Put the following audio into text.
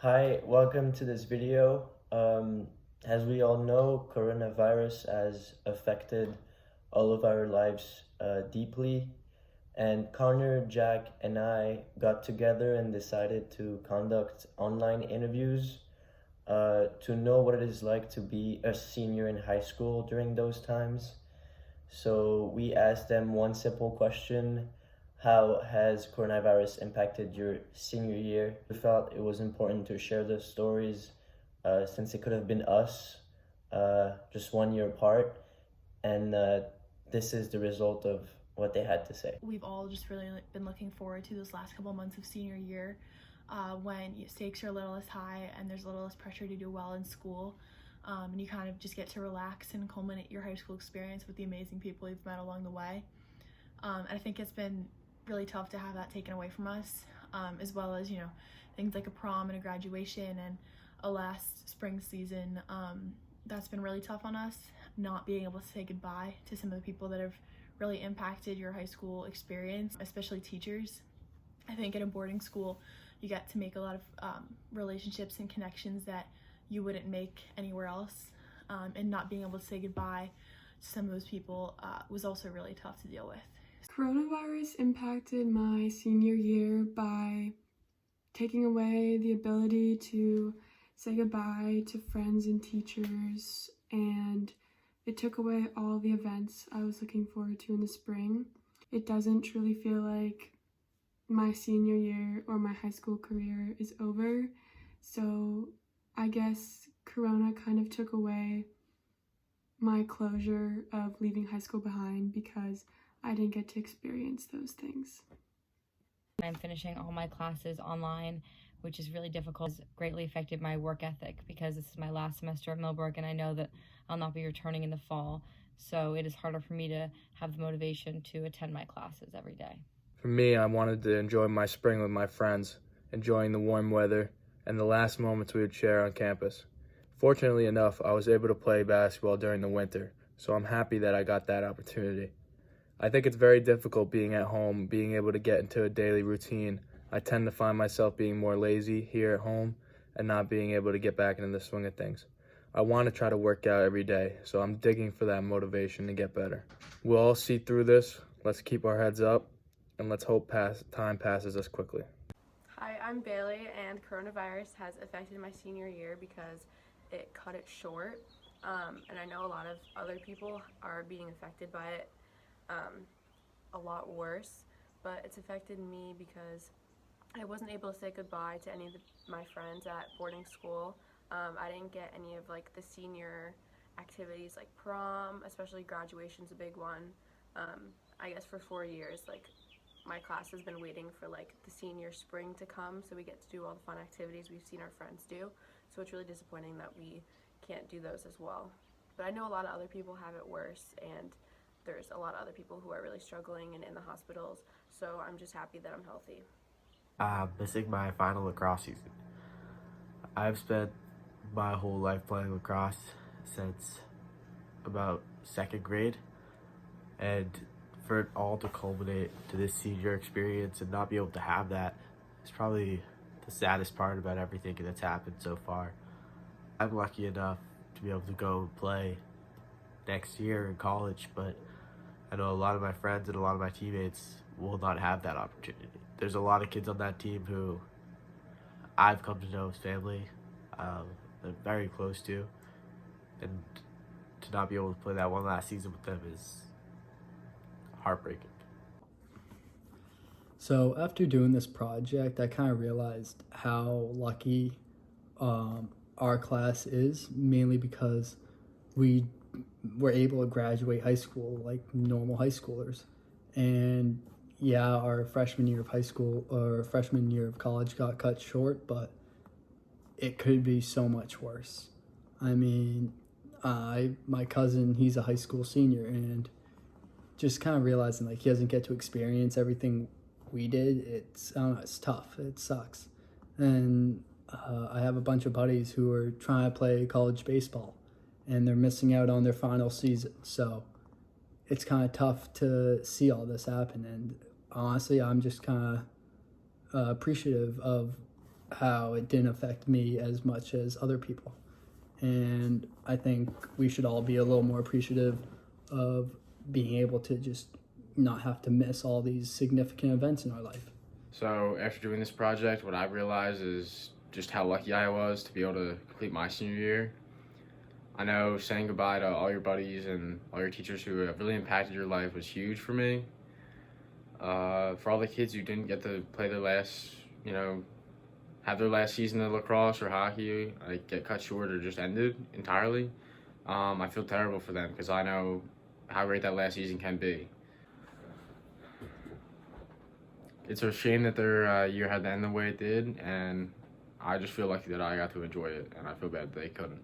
Hi, welcome to this video. As we all know, coronavirus has affected all of our lives deeply. And Connor, Jack, and I got together and decided to conduct online interviews to know what it is like to be a senior in high school during those times. So we asked them one simple question: how has coronavirus impacted your senior year? We felt it was important to share those stories since it could have been us just 1 year apart. And this is the result of what they had to say. We've all just really been looking forward to those last couple months of senior year when stakes are a little less high and there's a little less pressure to do well in school. And you kind of just get to relax and culminate your high school experience with the amazing people you've met along the way. And I think it's been really tough to have that taken away from us, as well as, things like a prom and a graduation and a last spring season. That's been really tough on us, not being able to say goodbye to some of the people that have really impacted your high school experience, especially teachers. I think at a boarding school, you get to make a lot of relationships and connections that you wouldn't make anywhere else. And not being able to say goodbye to some of those people was also really tough to deal with. Coronavirus impacted my senior year by taking away the ability to say goodbye to friends and teachers, and it took away all the events I was looking forward to in the spring. It doesn't truly feel like my senior year or my high school career is over, so I guess Corona kind of took away my closure of leaving high school behind because I didn't get to experience those things. I'm finishing all my classes online, which is really difficult. It's greatly affected my work ethic because this is my last semester at Millbrook and I know that I'll not be returning in the fall. So it is harder for me to have the motivation to attend my classes every day. For me, I wanted to enjoy my spring with my friends, enjoying the warm weather and the last moments we would share on campus. Fortunately enough, I was able to play basketball during the winter, so I'm happy that I got that opportunity. I think it's very difficult being at home, being able to get into a daily routine. I tend to find myself being more lazy here at home and not being able to get back into the swing of things. I want to try to work out every day, so I'm digging for that motivation to get better. We'll all see through this. Let's keep our heads up, and let's hope time passes us quickly. Hi, I'm Bailey, and coronavirus has affected my senior year because it cut it short. And I know a lot of other people are being affected by it a lot worse, but it's affected me because I wasn't able to say goodbye to any of my friends at boarding school. I didn't get any of the senior activities like prom, especially graduation's a big one. I guess for 4 years, my class has been waiting for the senior spring to come so we get to do all the fun activities we've seen our friends do. So it's really disappointing that we can't do those as well. But I know a lot of other people have it worse, and there's a lot of other people who are really struggling and in the hospitals, so I'm just happy that I'm healthy. I'm missing my final lacrosse season. I've spent my whole life playing lacrosse since about second grade, and for it all to culminate to this senior experience and not be able to have that is probably the saddest part about everything that's happened so far. I'm lucky enough to be able to go and play next year in college, but I know a lot of my friends and a lot of my teammates will not have that opportunity. There's a lot of kids on that team who I've come to know as family, I'm very close to, and to not be able to play that one last season with them is heartbreaking. So after doing this project, I kind of realized how lucky our class is, mainly because we were able to graduate high school like normal high schoolers. And yeah, our freshman year of high school or freshman year of college got cut short, but it could be so much worse. I mean, my cousin, he's a high school senior, and just kind of realizing he doesn't get to experience everything we did, I don't know, it's tough. It sucks. And I have a bunch of buddies who are trying to play college baseball, and they're missing out on their final season. So it's kind of tough to see all this happen. And honestly, I'm just kind of appreciative of how it didn't affect me as much as other people. And I think we should all be a little more appreciative of being able to just not have to miss all these significant events in our life. So after doing this project, what I realized is just how lucky I was to be able to complete my senior year. I know saying goodbye to all your buddies and all your teachers who have really impacted your life was huge for me. For all the kids who didn't get to play their last, have their last season of lacrosse or hockey, like get cut short or just ended entirely, I feel terrible for them because I know how great that last season can be. It's a shame that their year had to end the way it did, and I just feel lucky that I got to enjoy it, and I feel bad that they couldn't.